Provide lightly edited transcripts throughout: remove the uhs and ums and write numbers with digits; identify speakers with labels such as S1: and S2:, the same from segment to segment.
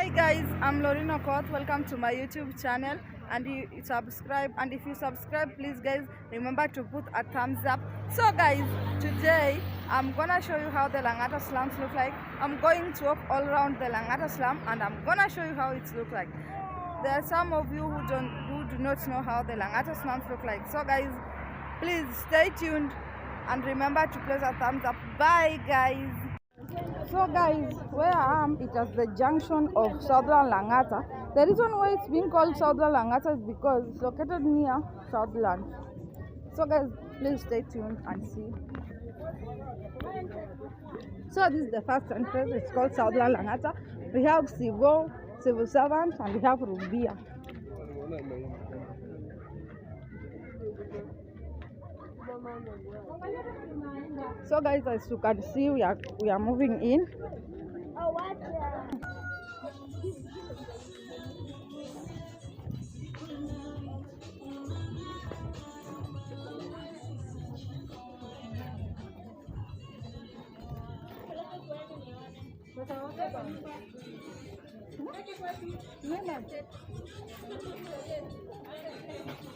S1: Hi guys, I'm Lorena Koth. Welcome to my YouTube channel, and you subscribe. And if you subscribe, please guys, remember to put a thumbs up. So guys, today I'm gonna show you how the Langata slums look like. I'm going to walk all around the Langata slum, and I'm gonna show you how it looks like. There are some of you who do not know how the Langata slums look like. So guys, please stay tuned and remember to press a thumbs up. Bye guys. So guys, where I am, it is the junction of Southern Langata. The reason why it's being called Southern Langata is because it's located near Southland. So guys, please stay tuned and see. So this is the first entrance. It's called Southern Langata. We have civil servants, and we have Rubia. So guys, as you can see, we are moving in. Oh, what?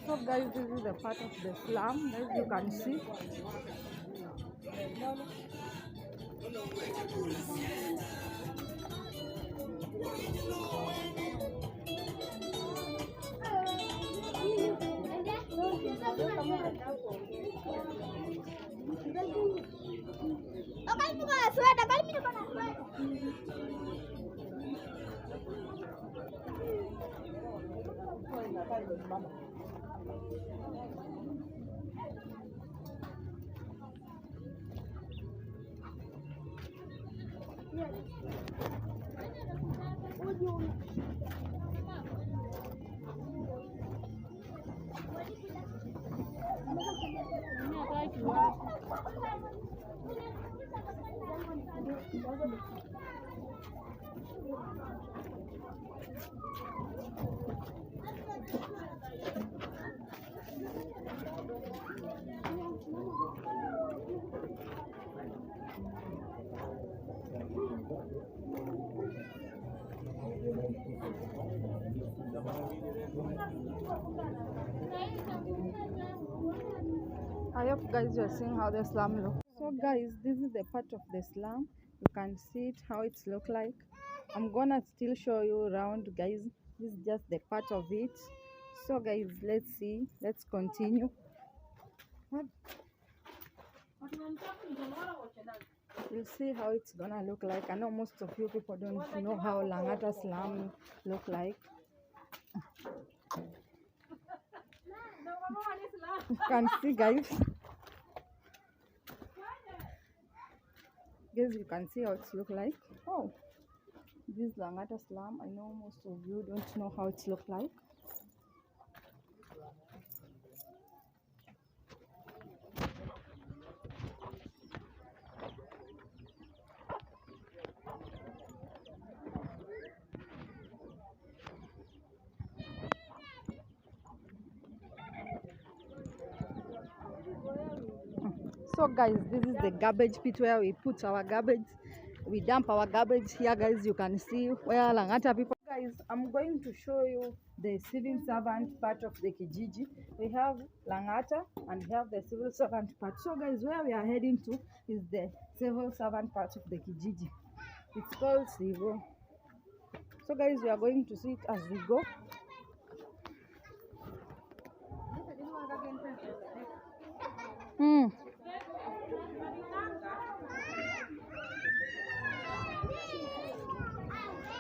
S1: So guys, this is the part of the slum, as you can see. I hope guys you are seeing how the slum looks. So guys, this is the part of the slum. You can see it, how it's look like. I'm gonna still show you around guys. This is just the part of it. So guys, let's see, let's continue. You'll see how it's gonna look like. I know most of you people don't know how Langata slum look like. You can see guys. Guys, you can see how it look like. Oh, this Langata slum. I know most of you don't know how it look like. So guys, this is the garbage pit where we put our garbage. We dump our garbage here guys. You can see where Langata people. Guys, I'm going to show you the civil servant part of the Kijiji. We have Langata and we have the civil servant part. So guys, where we are heading to is the civil servant part of the Kijiji. It's called civil. So guys, we are going to see it as we go.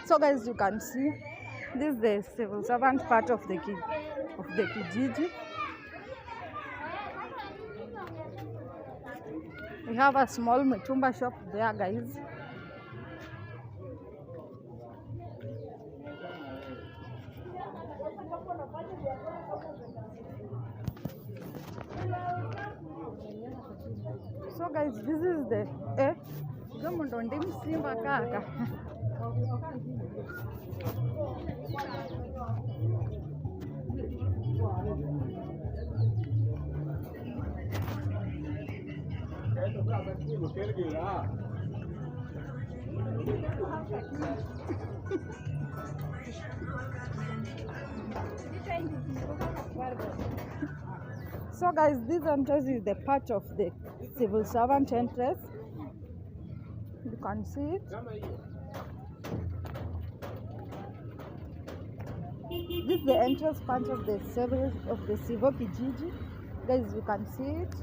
S1: So guys, you can see this is the civil servant part of the Kijiji. We have a small mitumba shop there guys. So guys, this is the So guys, this entrance is the part of the civil servant entrance. You can see it. This is the entrance part of the civil Kijiji. Guys, you can see it.